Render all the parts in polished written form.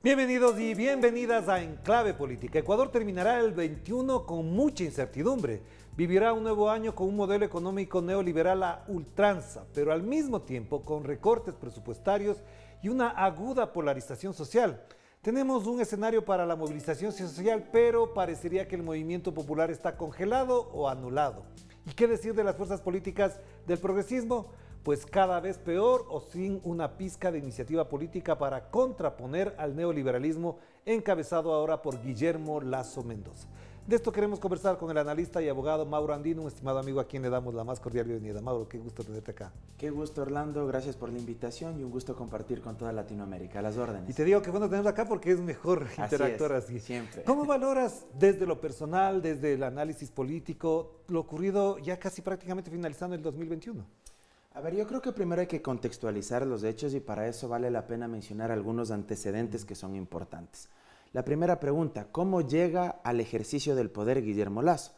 Bienvenidos y bienvenidas a Enclave Política. Ecuador terminará el 21 con mucha incertidumbre. Vivirá un nuevo año con un modelo económico neoliberal a ultranza, pero al mismo tiempo con recortes presupuestarios y una aguda polarización social. Tenemos un escenario para la movilización social, pero parecería que el movimiento popular está congelado o anulado. ¿Y qué decir de las fuerzas políticas del progresismo? Pues cada vez peor o sin una pizca de iniciativa política para contraponer al neoliberalismo encabezado ahora por Guillermo Lasso Mendoza. De esto queremos conversar con el analista y abogado Mauro Andino, un estimado amigo a quien le damos la más cordial bienvenida. Mauro, qué gusto tenerte acá. Qué gusto, Orlando, gracias por la invitación y un gusto compartir con toda Latinoamérica. A las órdenes. Y te digo que bueno tenerlo acá porque es mejor interactuar así. Siempre. ¿Cómo valoras desde lo personal, desde el análisis político, lo ocurrido ya casi prácticamente finalizando el 2021? A ver, yo creo que primero hay que contextualizar los hechos y para eso vale la pena mencionar algunos antecedentes que son importantes. La primera pregunta, ¿cómo llega al ejercicio del poder Guillermo Lasso?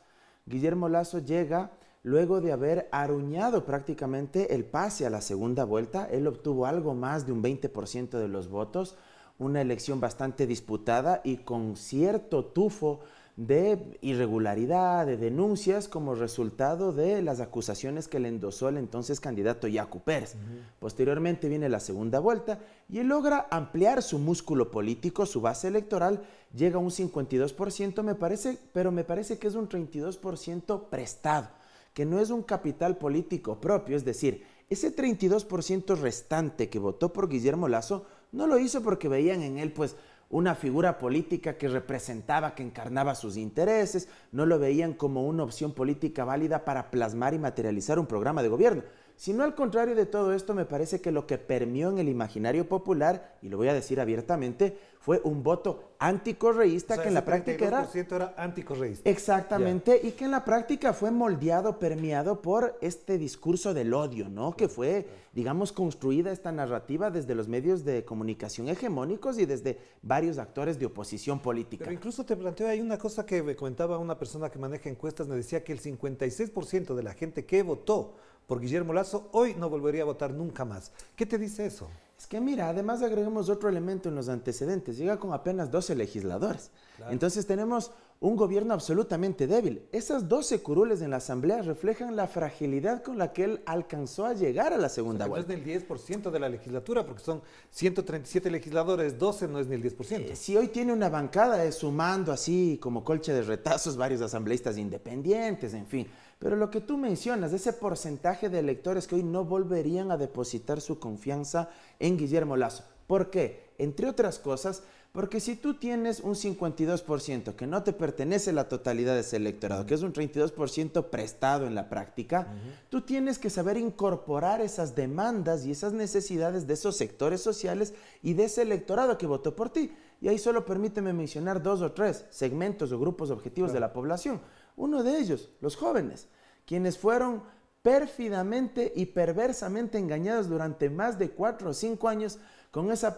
Guillermo Lasso llega luego de haber aruñado prácticamente el pase a la segunda vuelta. Él obtuvo algo más de un 20% de los votos, una elección bastante disputada y con cierto tufo de irregularidad, de denuncias como resultado de las acusaciones que le endosó el entonces candidato Yacu Pérez. Posteriormente viene la segunda vuelta y él logra ampliar su músculo político, su base electoral, llega a un 52%, pero me parece que es un 32% prestado, que no es un capital político propio, es decir, ese 32% restante que votó por Guillermo Lasso no lo hizo porque veían en él pues una figura política que representaba, que encarnaba sus intereses, no lo veían como una opción política válida para plasmar y materializar un programa de gobierno, sino al contrario de todo esto me parece que lo que permeó en el imaginario popular, y lo voy a decir abiertamente, fue un voto anticorreísta, o sea, que en la práctica era anticorreísta. Exactamente, y que en la práctica fue moldeado, permeado por este discurso del odio, ¿no? Que fue, digamos, construida esta narrativa desde los medios de comunicación hegemónicos y desde varios actores de oposición política. Pero incluso te planteo, hay una cosa que me comentaba una persona que maneja encuestas, me decía que el 56% de la gente que votó por Guillermo Lasso hoy no volvería a votar nunca más. ¿Qué te dice eso? Es que mira, además agregamos otro elemento en los antecedentes, llega con apenas 12 legisladores. Claro. Entonces tenemos un gobierno absolutamente débil. Esas 12 curules en la asamblea reflejan la fragilidad con la que él alcanzó a llegar a la segunda vuelta. No es del 10% de la legislatura, porque son 137 legisladores, 12 no es ni el 10%. Si hoy tiene una bancada, es sumando así como colcha de retazos varios asambleístas independientes, en fin. Pero lo que tú mencionas, ese porcentaje de electores que hoy no volverían a depositar su confianza en Guillermo Lasso. ¿Por qué? Entre otras cosas, porque si tú tienes un 52% que no te pertenece la totalidad de ese electorado, que es un 32% prestado en la práctica, tú tienes que saber incorporar esas demandas y esas necesidades de esos sectores sociales y de ese electorado que votó por ti. Y ahí solo permíteme mencionar 2 o 3 segmentos o grupos objetivos de la población. Uno de ellos, los jóvenes, quienes fueron pérfidamente y perversamente engañados durante más de 4 o 5 años con esa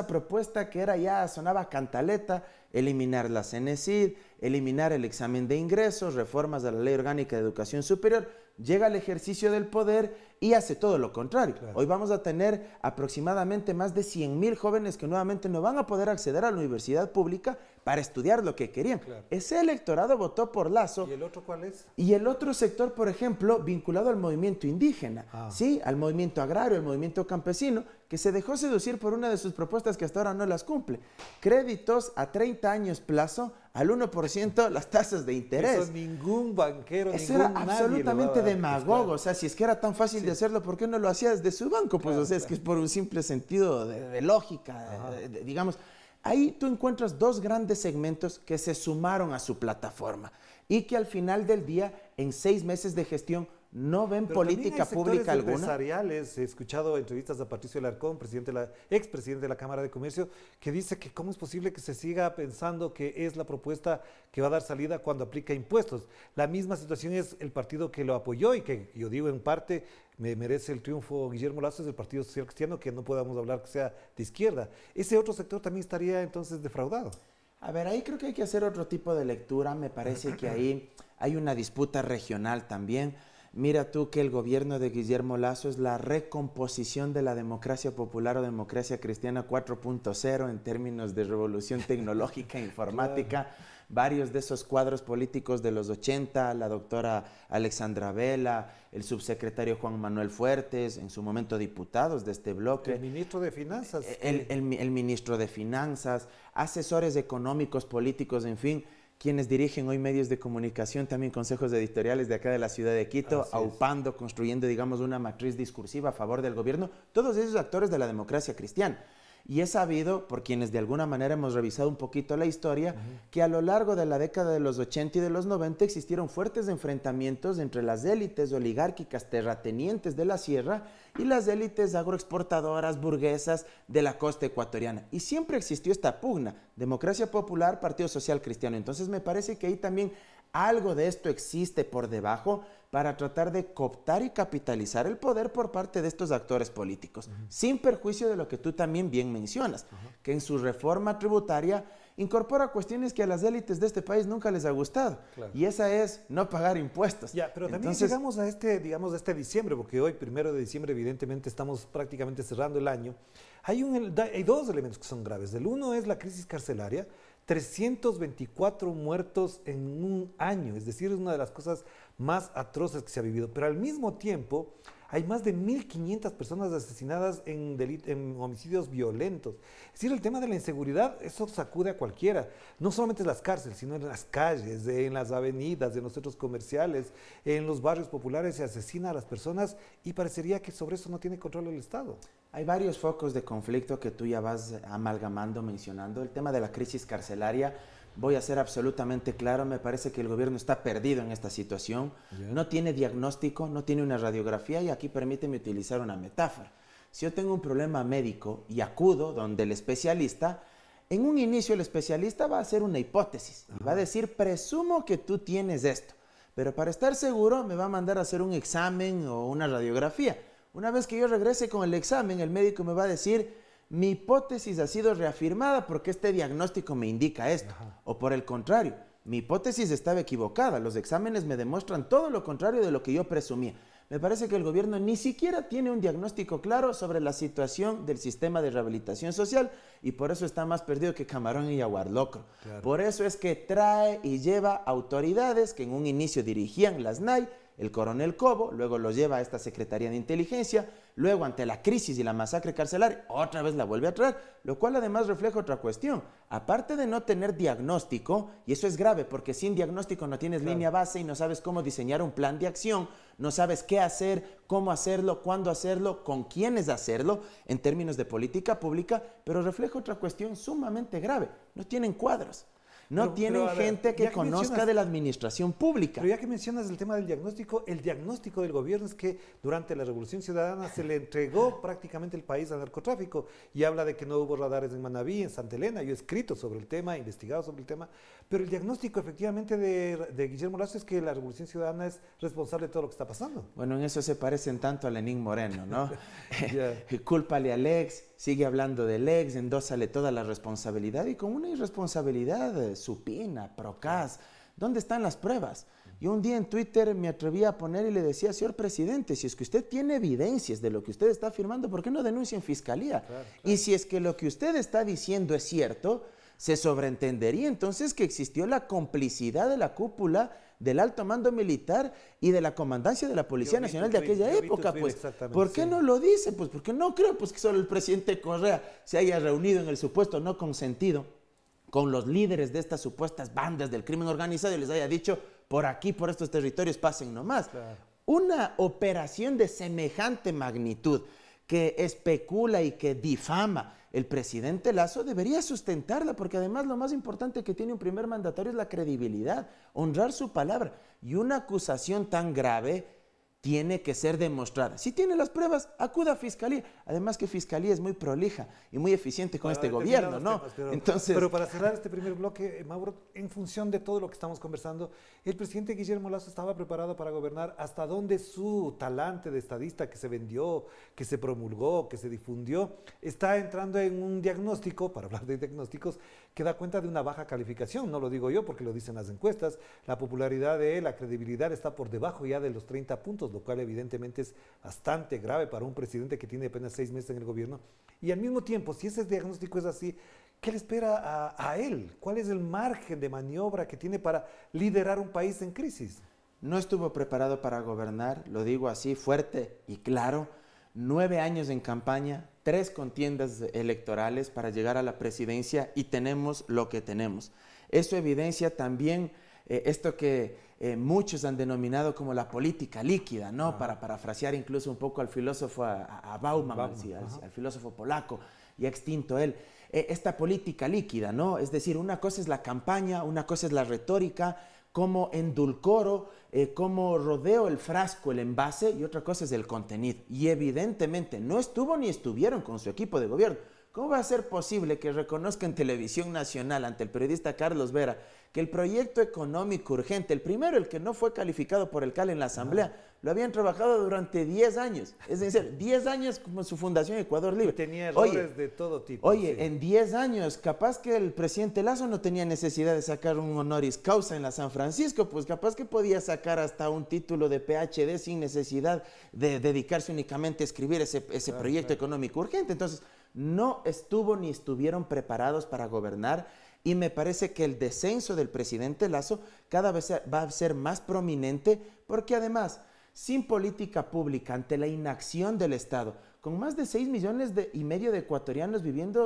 propuesta que sonaba cantaleta, eliminar la CENESID, eliminar el examen de ingresos, reformas a la Ley Orgánica de Educación Superior, llega al ejercicio del poder y hace todo lo contrario. Claro. Hoy vamos a tener aproximadamente más de 100,000 jóvenes que nuevamente no van a poder acceder a la universidad pública para estudiar lo que querían. Claro. Ese electorado votó por Lasso. ¿Y el otro cuál es? Y el otro sector, por ejemplo, vinculado al movimiento indígena, ¿sí? Al movimiento agrario, al movimiento campesino, que se dejó seducir por una de sus propuestas que hasta ahora no las cumple. Créditos a 30 años plazo, al 1% las tasas de interés. Eso ningún banquero, eso era absolutamente demagogo. O sea, si es que era tan fácil de hacerlo, ¿por qué no lo hacía desde su banco? Pues, o sea, es que es por un simple sentido de lógica, digamos. Ahí tú encuentras 2 grandes segmentos que se sumaron a su plataforma y que al final del día, en 6 meses de gestión, no ven política pública alguna. Empresariales, he escuchado entrevistas a Patricio Alarcón, expresidente de la Cámara de Comercio, que dice que cómo es posible que se siga pensando que es la propuesta que va a dar salida cuando aplica impuestos. La misma situación es el partido que lo apoyó y que yo digo en parte me merece el triunfo Guillermo Lasso, es el Partido Social Cristiano, que no podamos hablar que sea de izquierda. Ese otro sector también estaría entonces defraudado. A ver, ahí creo que hay que hacer otro tipo de lectura. Me parece que ahí hay una disputa regional también. Mira tú que el gobierno de Guillermo Lasso es la recomposición de la democracia popular o democracia cristiana 4.0 en términos de revolución tecnológica e informática. Claro. Varios de esos cuadros políticos de los 80, la doctora Alexandra Vela, el subsecretario Juan Manuel Fuertes, en su momento diputados de este bloque. El ministro de Finanzas. El ministro de Finanzas, asesores económicos, políticos, en fin, quienes dirigen hoy medios de comunicación, también consejos editoriales de acá de la ciudad de Quito, aupando, construyendo, digamos, una matriz discursiva a favor del gobierno, todos esos actores de la democracia cristiana. Y es sabido, por quienes de alguna manera hemos revisado un poquito la historia, que a lo largo de la década de los 80 y de los 90 existieron fuertes enfrentamientos entre las élites oligárquicas terratenientes de la sierra y las élites agroexportadoras burguesas de la costa ecuatoriana. Y siempre existió esta pugna, democracia popular, Partido Social Cristiano. Entonces me parece que ahí también algo de esto existe por debajo para tratar de cooptar y capitalizar el poder por parte de estos actores políticos, sin perjuicio de lo que tú también bien mencionas, que en su reforma tributaria incorpora cuestiones que a las élites de este país nunca les ha gustado, y esa es no pagar impuestos. Ya, pero también llegamos a este diciembre, porque hoy, 1 de diciembre, evidentemente estamos prácticamente cerrando el año. Hay dos elementos que son graves. El uno es la crisis carcelaria, 324 muertos en un año, es decir, es una de las cosas más atroces que se ha vivido, pero al mismo tiempo hay más de 1.500 personas asesinadas en homicidios violentos. Es decir, el tema de la inseguridad, eso sacude a cualquiera, no solamente en las cárceles, sino en las calles, en las avenidas, en los centros comerciales, en los barrios populares, se asesina a las personas y parecería que sobre eso no tiene control el Estado. Hay varios focos de conflicto que tú ya vas amalgamando, mencionando. El tema de la crisis carcelaria, voy a ser absolutamente claro, me parece que el gobierno está perdido en esta situación. No tiene diagnóstico, no tiene una radiografía, y aquí permíteme utilizar una metáfora. Si yo tengo un problema médico y acudo donde el especialista, en un inicio el especialista va a hacer una hipótesis y va a decir, presumo que tú tienes esto, pero para estar seguro me va a mandar a hacer un examen o una radiografía. Una vez que yo regrese con el examen, el médico me va a decir, mi hipótesis ha sido reafirmada porque este diagnóstico me indica esto. O por el contrario, mi hipótesis estaba equivocada, los exámenes me demuestran todo lo contrario de lo que yo presumía. Me parece que el gobierno ni siquiera tiene un diagnóstico claro sobre la situación del sistema de rehabilitación social, y por eso está más perdido que camarón y aguarlocro. Por eso es que trae y lleva autoridades que en un inicio dirigían las NAI, el coronel Cobo, luego lo lleva a esta Secretaría de Inteligencia, luego ante la crisis y la masacre carcelaria, otra vez la vuelve a traer, lo cual además refleja otra cuestión. Aparte de no tener diagnóstico, y eso es grave porque sin diagnóstico no tienes línea base y no sabes cómo diseñar un plan de acción, no sabes qué hacer, cómo hacerlo, cuándo hacerlo, con quiénes hacerlo, en términos de política pública, pero refleja otra cuestión sumamente grave, no tienen cuadros. No tienen gente que conozca de la administración pública. Pero ya que mencionas el tema del diagnóstico, el diagnóstico del gobierno es que durante la Revolución Ciudadana se le entregó prácticamente el país al narcotráfico, y habla de que no hubo radares en Manabí, en Santa Elena. Yo he escrito sobre el tema, he investigado sobre el tema, pero el diagnóstico efectivamente de Guillermo Lasso es que la Revolución Ciudadana es responsable de todo lo que está pasando. Bueno, en eso se parecen tanto a Lenín Moreno, ¿no? Cúlpale al ex, sigue hablando del ex, endósale toda la responsabilidad, y con una irresponsabilidad supina, procaz. ¿Dónde están las pruebas? Yo un día en Twitter me atreví a poner y le decía, señor presidente, si es que usted tiene evidencias de lo que usted está afirmando, ¿por qué no denuncia en fiscalía? Y si es que lo que usted está diciendo es cierto, se sobreentendería entonces que existió la complicidad de la cúpula del alto mando militar y de la comandancia de la Policía Nacional de aquella época, pues. ¿Por qué no lo dice? Pues porque no creo pues que solo el presidente Correa se haya reunido en el supuesto no consentido con los líderes de estas supuestas bandas del crimen organizado y les haya dicho, por aquí, por estos territorios, pasen nomás. Una operación de semejante magnitud que especula y que difama el presidente Lasso debería sustentarla, porque además lo más importante que tiene un primer mandatario es la credibilidad, honrar su palabra, y una acusación tan grave tiene que ser demostrada. Si tiene las pruebas, acuda a Fiscalía. Además que Fiscalía es muy prolija y muy eficiente con este gobierno, ¿no? Pero para cerrar este primer bloque, Mauro, en función de todo lo que estamos conversando, el presidente Guillermo Lasso estaba preparado para gobernar. ¿Hasta dónde su talante de estadista que se vendió, que se promulgó, que se difundió, está entrando en un diagnóstico, para hablar de diagnósticos, que da cuenta de una baja calificación? No lo digo yo porque lo dicen las encuestas. La popularidad de él, la credibilidad está por debajo ya de los 30 puntos. lo cual evidentemente es bastante grave para un presidente que tiene apenas 6 meses en el gobierno. Y al mismo tiempo, si ese diagnóstico es así, ¿qué le espera a él? ¿Cuál es el margen de maniobra que tiene para liderar un país en crisis? No estuvo preparado para gobernar, lo digo así, fuerte y claro. 9 años en campaña, 3 contiendas electorales para llegar a la presidencia y tenemos lo que tenemos. Eso evidencia también esto que muchos han denominado como la política líquida, ¿no? Para parafrasear incluso un poco al filósofo, a Bauman, al filósofo polaco, ya extinto él. Esta política líquida, ¿no? Es decir, una cosa es la campaña, una cosa es la retórica, cómo endulcoro, cómo rodeo el frasco, el envase, y otra cosa es el contenido. Y evidentemente no estuvo ni estuvieron con su equipo de gobierno. ¿Cómo va a ser posible que reconozca en Televisión Nacional ante el periodista Carlos Vera que el proyecto económico urgente, el primero, el que no fue calificado por el CAL en la Asamblea, lo habían trabajado durante 10 años? Es decir, 10 años como su fundación Ecuador Libre. Tenía errores de todo tipo. Oye, sí. En 10 años, capaz que el presidente Lasso no tenía necesidad de sacar un honoris causa en la San Francisco, pues capaz que podía sacar hasta un título de PhD sin necesidad de dedicarse únicamente a escribir ese proyecto económico urgente. Entonces, no estuvo ni estuvieron preparados para gobernar, y me parece que el descenso del presidente Lasso cada vez va a ser más prominente, porque además, sin política pública, ante la inacción del Estado, con más de 6 millones y medio de ecuatorianos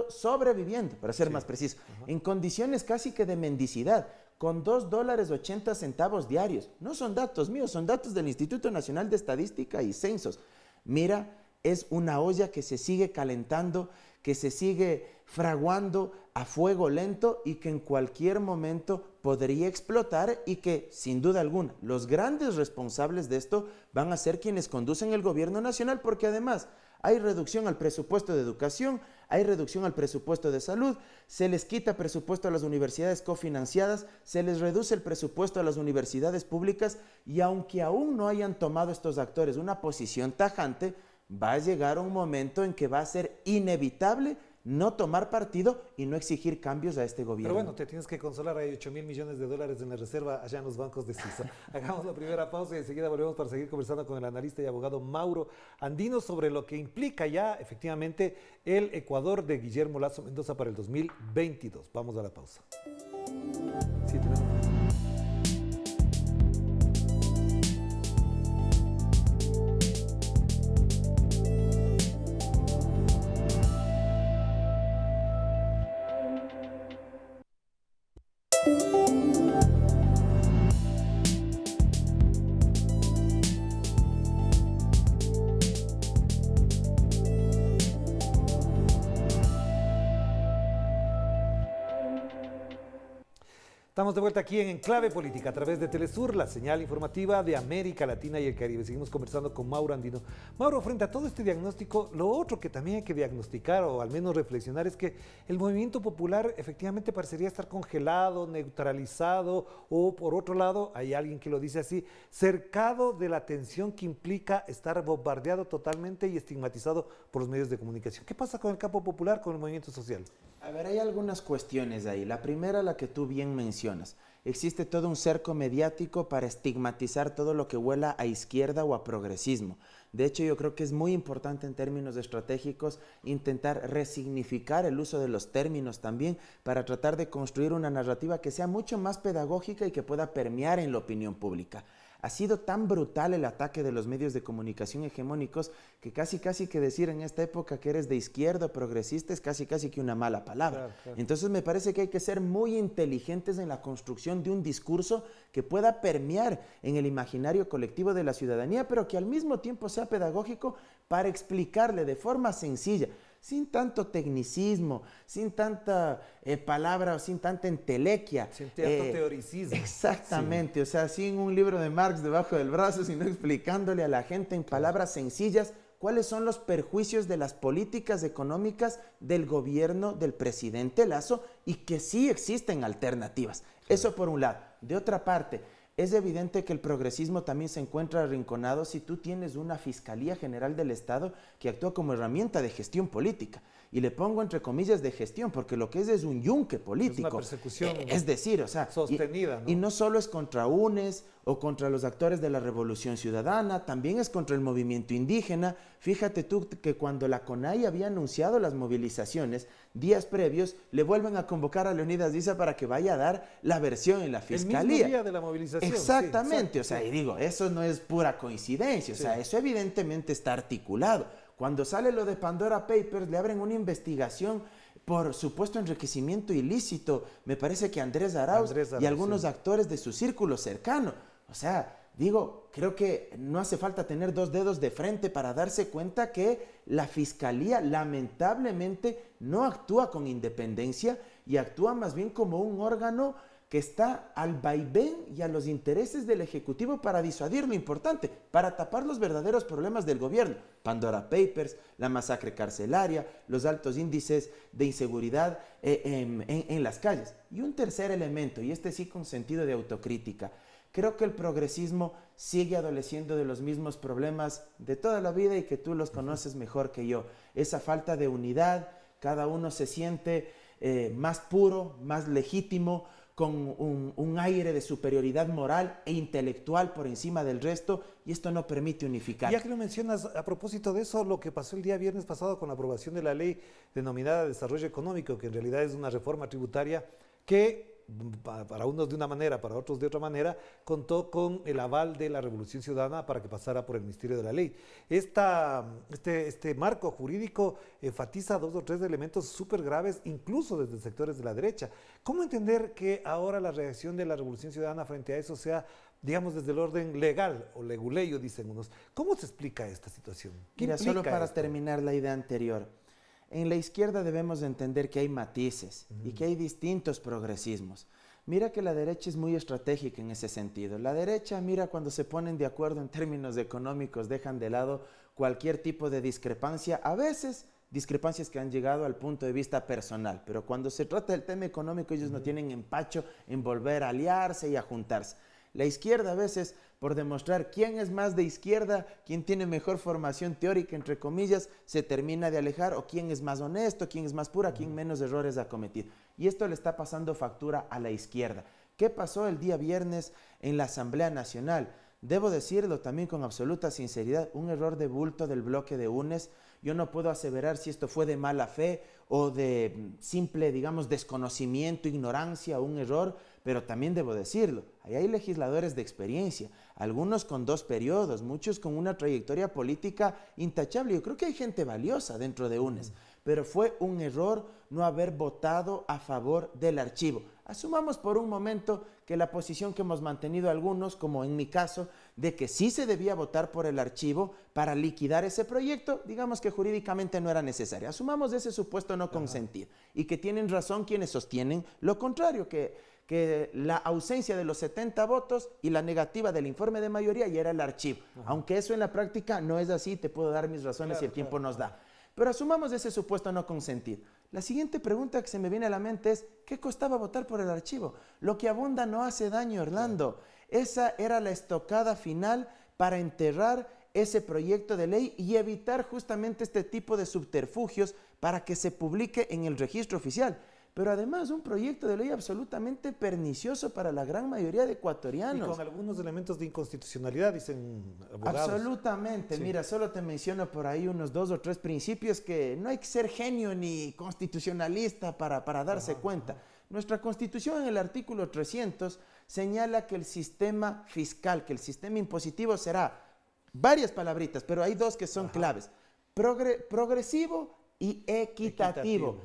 sobreviviendo, para ser más preciso, en condiciones casi que de mendicidad, con $2.80 diarios. No son datos míos, son datos del Instituto Nacional de Estadística y Censos. Mira, es una olla que se sigue calentando, que se sigue fraguando a fuego lento y que en cualquier momento podría explotar, y que, sin duda alguna, los grandes responsables de esto van a ser quienes conducen el gobierno nacional, porque además hay reducción al presupuesto de educación, hay reducción al presupuesto de salud, se les quita presupuesto a las universidades cofinanciadas, se les reduce el presupuesto a las universidades públicas, y aunque aún no hayan tomado estos actores una posición tajante, va a llegar un momento en que va a ser inevitable no tomar partido y no exigir cambios a este gobierno. Pero bueno, te tienes que consolar, hay $8.000 millones en la reserva allá en los bancos de Suiza. Hagamos la primera pausa y enseguida volvemos para seguir conversando con el analista y abogado Mauro Andino sobre lo que implica ya efectivamente el Ecuador de Guillermo Lasso Mendoza para el 2022. Vamos a la pausa. Sí, tenemos. Estamos de vuelta aquí en Enclave Política a través de Telesur, la señal informativa de América Latina y el Caribe. Seguimos conversando con Mauro Andino. Mauro, frente a todo este diagnóstico, lo otro que también hay que diagnosticar o al menos reflexionar es que el movimiento popular efectivamente parecería estar congelado, neutralizado, o por otro lado, hay alguien que lo dice así, cercado de la tensión que implica estar bombardeado totalmente y estigmatizado por los medios de comunicación. ¿Qué pasa con el campo popular, con el movimiento social? A ver, hay algunas cuestiones ahí. La primera, la que tú bien mencionas. Existe todo un cerco mediático para estigmatizar todo lo que huela a izquierda o a progresismo. De hecho, yo creo que es muy importante en términos estratégicos intentar resignificar el uso de los términos también, para tratar de construir una narrativa que sea mucho más pedagógica y que pueda permear en la opinión pública. Ha sido tan brutal el ataque de los medios de comunicación hegemónicos que casi que decir en esta época que eres de izquierda o progresista es casi que una mala palabra. Claro, claro. Entonces me parece que hay que ser muy inteligentes en la construcción de un discurso que pueda permear en el imaginario colectivo de la ciudadanía, pero que al mismo tiempo sea pedagógico para explicarle de forma sencilla, sin tanto tecnicismo, sin tanta palabra o sin tanta entelequia. Sin tanto teoricismo. Exactamente, sí. O sea, sin un libro de Marx debajo del brazo, sino explicándole a la gente en palabras sencillas cuáles son los perjuicios de las políticas económicas del gobierno del presidente Lasso y que sí existen alternativas. Eso por un lado. De otra parte, es evidente que el progresismo también se encuentra arrinconado si tú tienes una Fiscalía General del Estado que actúa como herramienta de gestión política. Y le pongo entre comillas de gestión, porque lo que es un yunque político. Es una persecución Es decir, o sea, sostenida, ¿no? Y no solo es contra UNES o contra los actores de la Revolución Ciudadana, también es contra el movimiento indígena. Fíjate tú que cuando la CONAIE había anunciado las movilizaciones, días previos, le vuelven a convocar a Leonidas Diza para que vaya a dar la versión en la fiscalía. El mismo día de la movilización. Exactamente, sí, o sea, y digo, eso no es pura coincidencia, o sea, eso evidentemente está articulado. Cuando sale lo de Pandora Papers, le abren una investigación por supuesto enriquecimiento ilícito, me parece que Andrés Arauz y algunos actores de su círculo cercano. O sea, digo, creo que no hace falta tener dos dedos de frente para darse cuenta que la Fiscalía lamentablemente no actúa con independencia y actúa más bien como un órgano que está al vaivén y a los intereses del Ejecutivo para disuadir lo importante, para tapar los verdaderos problemas del gobierno. Pandora Papers, la masacre carcelaria, los altos índices de inseguridad en las calles. Y un tercer elemento, y este sí con sentido de autocrítica, creo que el progresismo sigue adoleciendo de los mismos problemas de toda la vida y que tú los conoces mejor que yo. Esa falta de unidad, cada uno se siente más puro, más legítimo, con un aire de superioridad moral e intelectual por encima del resto, y esto no permite unificar. Ya que lo mencionas, a propósito de eso, lo que pasó el día viernes pasado con la aprobación de la ley denominada Desarrollo Económico, que en realidad es una reforma tributaria que para unos de una manera, para otros de otra manera, contó con el aval de la Revolución Ciudadana para que pasara por el Ministerio de la Ley. Este marco jurídico enfatiza dos o tres elementos súper graves, incluso desde sectores de la derecha. ¿Cómo entender que ahora la reacción de la Revolución Ciudadana frente a eso sea, digamos, desde el orden legal o leguleyo, dicen unos? ¿Cómo se explica esta situación? Mira, solo para terminar la idea anterior. En la izquierda debemos entender que hay matices y que hay distintos progresismos. Mira que la derecha es muy estratégica en ese sentido. La derecha, mira, cuando se ponen de acuerdo en términos económicos, dejan de lado cualquier tipo de discrepancia, a veces discrepancias que han llegado al punto de vista personal, pero cuando se trata del tema económico ellos no tienen empacho en volver a aliarse y a juntarse. La izquierda a veces, por demostrar quién es más de izquierda, quién tiene mejor formación teórica, entre comillas, se termina de alejar, o quién es más honesto, quién es más pura, quién menos errores ha cometido. Y esto le está pasando factura a la izquierda. ¿Qué pasó el día viernes en la Asamblea Nacional? Debo decirlo también con absoluta sinceridad, un error de bulto del bloque de UNES. Yo no puedo aseverar si esto fue de mala fe o de simple, digamos, desconocimiento, ignorancia, un error, pero también debo decirlo, ahí hay legisladores de experiencia, algunos con 2 periodos, muchos con una trayectoria política intachable. Yo creo que hay gente valiosa dentro de UNES, pero fue un error no haber votado a favor del archivo. Asumamos por un momento que la posición que hemos mantenido algunos, como en mi caso, de que sí se debía votar por el archivo para liquidar ese proyecto, digamos que jurídicamente no era necesario. Asumamos ese supuesto no consentido y que tienen razón quienes sostienen lo contrario, que la ausencia de los 70 votos y la negativa del informe de mayoría ya era el archivo. Aunque eso en la práctica no es así, te puedo dar mis razones si el tiempo nos da. Pero asumamos ese supuesto no consentido. La siguiente pregunta que se me viene a la mente es, ¿qué costaba votar por el archivo? Lo que abunda no hace daño, Orlando. Esa era la estocada final para enterrar ese proyecto de ley y evitar justamente este tipo de subterfugios para que se publique en el registro oficial. Pero además un proyecto de ley absolutamente pernicioso para la gran mayoría de ecuatorianos. Y con algunos elementos de inconstitucionalidad, dicen abogados. Absolutamente. Sí. Mira, solo te menciono por ahí unos 2 o 3 principios que no hay que ser genio ni constitucionalista para darse cuenta. Nuestra Constitución en el artículo 300 señala que el sistema fiscal, que el sistema impositivo será varias palabritas, pero hay 2 que son claves. Progresivo y equitativo.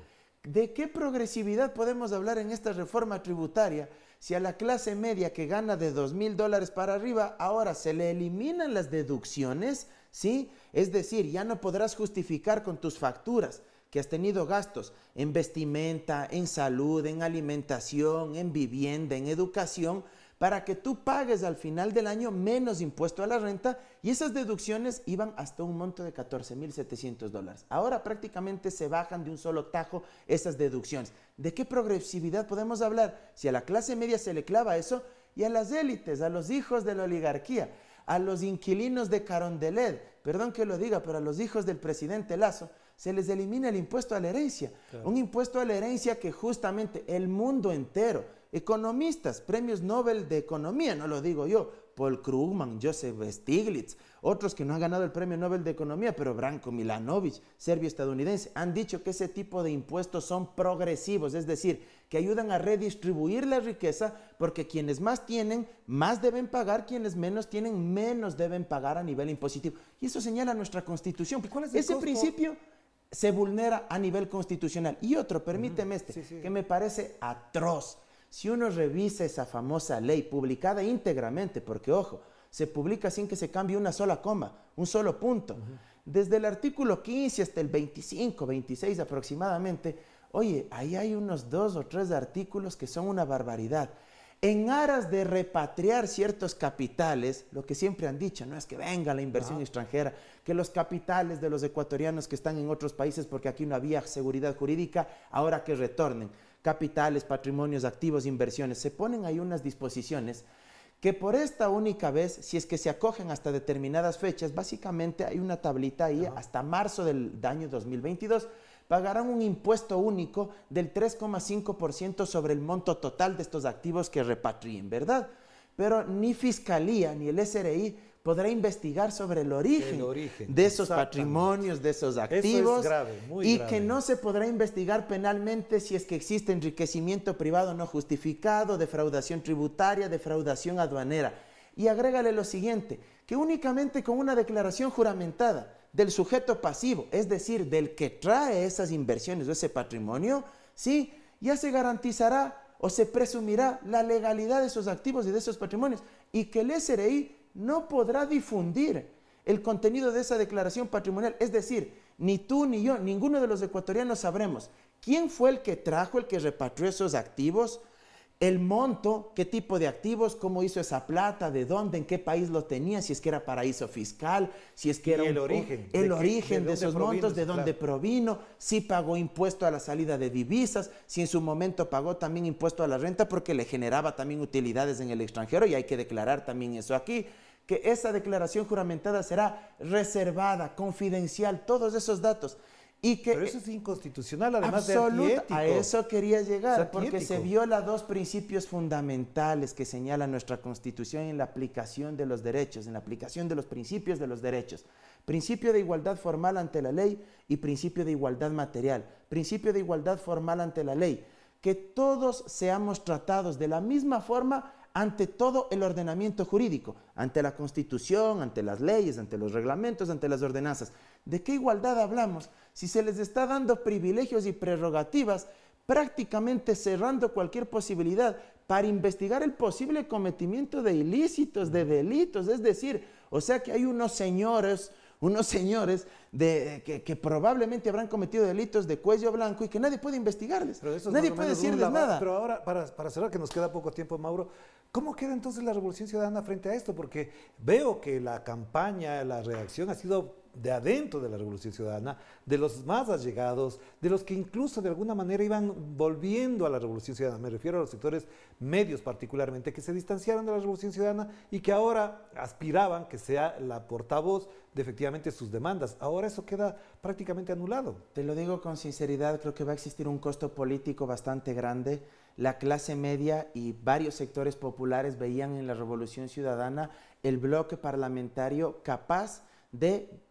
¿De qué progresividad podemos hablar en esta reforma tributaria si a la clase media que gana de $2,000 para arriba ahora se le eliminan las deducciones? ¿Sí? Es decir, ya no podrás justificar con tus facturas que has tenido gastos en vestimenta, en salud, en alimentación, en vivienda, en educación, para que tú pagues al final del año menos impuesto a la renta, y esas deducciones iban hasta un monto de $14,700. Ahora prácticamente se bajan de un solo tajo esas deducciones. ¿De qué progresividad podemos hablar si a la clase media se le clava eso y a las élites, a los hijos de la oligarquía, a los inquilinos de Carondelet, perdón que lo diga, pero a los hijos del presidente Lazo, se les elimina el impuesto a la herencia. Claro. Un impuesto a la herencia que justamente el mundo entero, economistas, premios Nobel de Economía, no lo digo yo, Paul Krugman, Joseph Stiglitz, otros que no han ganado el premio Nobel de Economía, pero Branko Milanovic, serbio-estadounidense, han dicho que ese tipo de impuestos son progresivos, es decir, que ayudan a redistribuir la riqueza, porque quienes más tienen, más deben pagar, quienes menos tienen, menos deben pagar a nivel impositivo. Y eso señala nuestra Constitución. ¿Cuál es el Ese costo? principio se vulnera a nivel constitucional. Y otro, permíteme que me parece atroz. Si uno revisa esa famosa ley publicada íntegramente, porque ojo, se publica sin que se cambie una sola coma, un solo punto. Desde el artículo 15 hasta el 25, 26 aproximadamente, oye, ahí hay unos 2 o 3 artículos que son una barbaridad. En aras de repatriar ciertos capitales, lo que siempre han dicho, no es que venga la inversión extranjera, que los capitales de los ecuatorianos que están en otros países, porque aquí no había seguridad jurídica, ahora que retornen. Capitales, patrimonios, activos, inversiones. Se ponen ahí unas disposiciones que por esta única vez, si es que se acogen hasta determinadas fechas, básicamente hay una tablita ahí, hasta marzo del año 2022, pagarán un impuesto único del 3,5% sobre el monto total de estos activos que repatrien, ¿verdad? Pero ni Fiscalía ni el SRI podrá investigar sobre el origen de esos patrimonios, de esos activos. Eso es grave, muy y grave. que no se podrá investigar penalmente si es que existe enriquecimiento privado no justificado, defraudación tributaria, defraudación aduanera. Y agrégale lo siguiente, que únicamente con una declaración juramentada del sujeto pasivo, es decir, del que trae esas inversiones o ese patrimonio, sí, ya se garantizará o se presumirá la legalidad de esos activos y de esos patrimonios, y que el SRI no podrá difundir el contenido de esa declaración patrimonial. Es decir, ni tú ni yo, ninguno de los ecuatorianos sabremos quién fue el que trajo, el que repatrió esos activos, el monto, qué tipo de activos, cómo hizo esa plata, de dónde, en qué país lo tenía, si es que era paraíso fiscal, si es que era el origen, de esos montos, de dónde provino, si pagó impuesto a la salida de divisas, si en su momento pagó también impuesto a la renta porque le generaba también utilidades en el extranjero, y hay que declarar también eso aquí, que esa declaración juramentada será reservada, confidencial, todos esos datos. Y que pero eso es inconstitucional, además de antiético. A eso quería llegar, Es porque se viola 2 principios fundamentales que señala nuestra Constitución en la aplicación de los derechos, en la aplicación de los principios de los derechos. Principio de igualdad formal ante la ley y principio de igualdad material. Principio de igualdad formal ante la ley. Que todos seamos tratados de la misma forma ante todo el ordenamiento jurídico, ante la Constitución, ante las leyes, ante los reglamentos, ante las ordenanzas. ¿De qué igualdad hablamos? Si se les está dando privilegios y prerrogativas, prácticamente cerrando cualquier posibilidad para investigar el posible cometimiento de ilícitos, de delitos, es decir, o sea que hay unos señores que probablemente habrán cometido delitos de cuello blanco y que nadie puede investigarles, nadie puede decirles nada. Pero ahora, para cerrar, que nos queda poco tiempo, Mauro, ¿cómo queda entonces la Revolución Ciudadana frente a esto? Porque veo que la campaña, la reacción ha sido de adentro de la Revolución Ciudadana, de los más allegados, de los que incluso de alguna manera iban volviendo a la Revolución Ciudadana. Me refiero a los sectores medios particularmente, que se distanciaron de la Revolución Ciudadana y que ahora aspiraban que sea la portavoz de efectivamente sus demandas. Ahora eso queda prácticamente anulado. Te lo digo con sinceridad, creo que va a existir un costo político bastante grande. La clase media y varios sectores populares veían en la Revolución Ciudadana el bloque parlamentario capaz de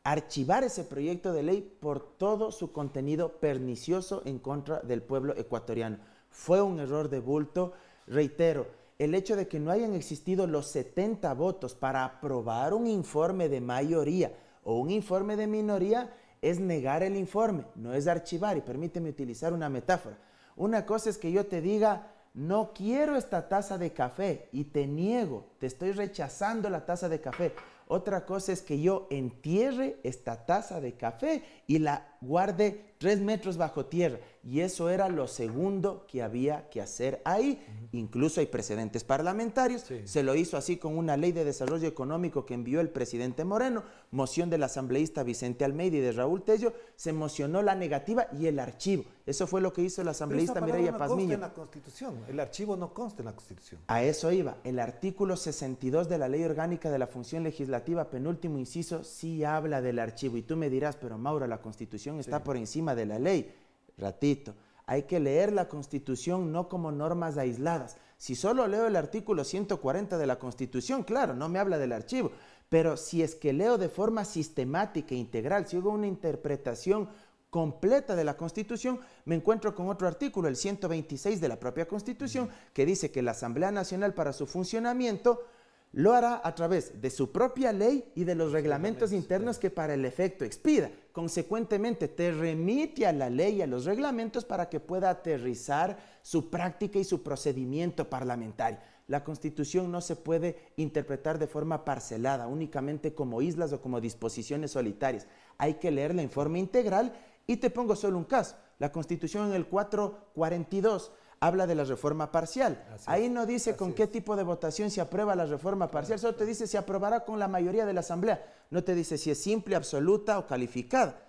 archivar ese proyecto de ley por todo su contenido pernicioso en contra del pueblo ecuatoriano. Fue un error de bulto. Reitero, el hecho de que no hayan existido los 70 votos para aprobar un informe de mayoría o un informe de minoría es negar el informe, no es archivar. Y permíteme utilizar una metáfora. Una cosa es que yo te diga, no quiero esta taza de café y te niego, te estoy rechazando la taza de café. Otra cosa es que yo entierre esta taza de café y la guarde 3 metros bajo tierra, y eso era lo segundo que había que hacer ahí. Incluso hay precedentes parlamentarios, se lo hizo así con una ley de desarrollo económico que envió el presidente Moreno, moción del asambleísta Vicente Almeida y de Raúl Tello, se mocionó la negativa y el archivo. Eso fue lo que hizo el asambleísta Mireya Pazmiño. En la Constitución, el archivo no consta en la Constitución. A eso iba, el artículo 62 de la Ley Orgánica de la Función Legislativa, penúltimo inciso, sí habla del archivo. Y tú me dirás, pero Mauro, la Constitución está por encima de la ley. Ratito, hay que leer la Constitución no como normas aisladas. Si solo leo el artículo 140 de la Constitución, claro, no me habla del archivo, pero si es que leo de forma sistemática e integral, si hago una interpretación completa de la Constitución, me encuentro con otro artículo, el 126 de la propia Constitución, que dice que la Asamblea Nacional para su funcionamiento lo hará a través de su propia ley y de los reglamentos internos que para el efecto expida. Consecuentemente, te remite a la ley y a los reglamentos para que pueda aterrizar su práctica y su procedimiento parlamentario. La Constitución no se puede interpretar de forma parcelada, únicamente como islas o como disposiciones solitarias. Hay que leerla en forma integral. Y te pongo solo un caso. La Constitución en el 442 habla de la reforma parcial. Ahí no dice con qué tipo de votación se aprueba la reforma parcial, solo te dice si aprobará con la mayoría de la Asamblea. No te dice si es simple, absoluta o calificada.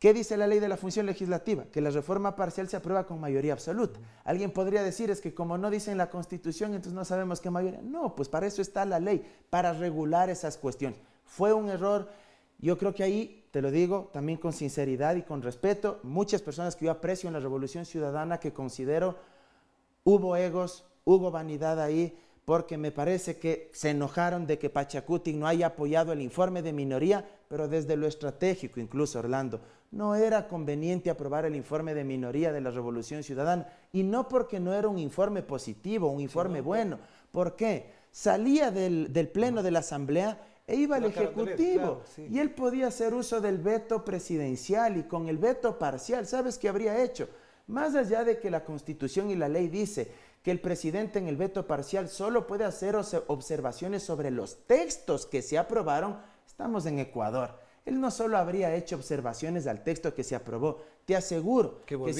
¿Qué dice la ley de la función legislativa? Que la reforma parcial se aprueba con mayoría absoluta. Alguien podría decir, es que como no dice en la Constitución, entonces no sabemos qué mayoría. No, pues para eso está la ley, para regular esas cuestiones. Fue un error. Yo creo que ahí, te lo digo también con sinceridad y con respeto, muchas personas que yo aprecio en la Revolución Ciudadana, que considero hubo egos, hubo vanidad ahí, porque me parece que se enojaron de que Pachacuti no haya apoyado el informe de minoría, pero desde lo estratégico, incluso Orlando, no era conveniente aprobar el informe de minoría de la Revolución Ciudadana, y no porque no era un informe positivo, un informe bueno. ¿Por qué? Salía del pleno de la Asamblea e iba al Ejecutivo, y él podía hacer uso del veto presidencial, y con el veto parcial, ¿sabes qué habría hecho? Más allá de que la Constitución y la ley dice que el presidente en el veto parcial solo puede hacer observaciones sobre los textos que se aprobaron, estamos en Ecuador. Él no solo habría hecho observaciones al texto que se aprobó, te aseguro que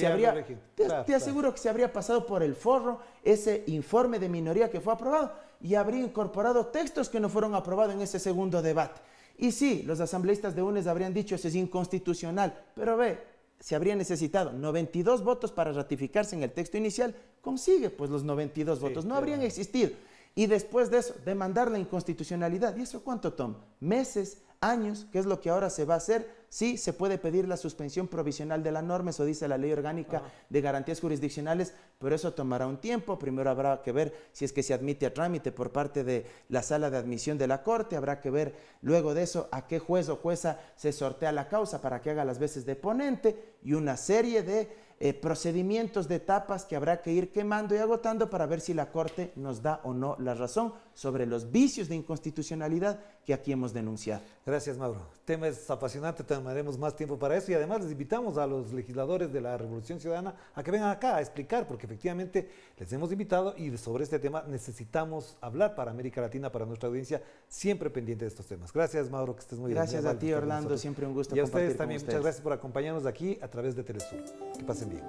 se habría pasado por el forro ese informe de minoría que fue aprobado y habría incorporado textos que no fueron aprobados en ese segundo debate. Y sí, los asambleístas de UNES habrían dicho eso es inconstitucional, pero ve, se habría necesitado 92 votos para ratificarse en el texto inicial, consigue pues los 92 votos, no habrían existido. Y después de eso, demandar la inconstitucionalidad. ¿Y eso cuánto toma? Meses, años, ¿qué es lo que ahora se va a hacer? Sí, se puede pedir la suspensión provisional de la norma, eso dice la Ley Orgánica de Garantías Jurisdiccionales, pero eso tomará un tiempo. Primero habrá que ver si es que se admite a trámite por parte de la sala de admisión de la Corte, habrá que ver luego de eso a qué juez o jueza se sortea la causa para que haga las veces de ponente y una serie de procedimientos de etapas que habrá que ir quemando y agotando para ver si la Corte nos da o no la razón sobre los vicios de inconstitucionalidad que aquí hemos denunciado. Gracias, Mauro. El tema es apasionante, tomaremos más tiempo para eso y además les invitamos a los legisladores de la Revolución Ciudadana a que vengan acá a explicar, porque efectivamente les hemos invitado y sobre este tema necesitamos hablar para América Latina, para nuestra audiencia, siempre pendiente de estos temas. Gracias, Mauro, que estés muy bien. Gracias a ti, Orlando, siempre un gusto compartir con ustedes. Y a ustedes también, muchas gracias por acompañarnos aquí a través de Telesur. Que pasen bien. Bien.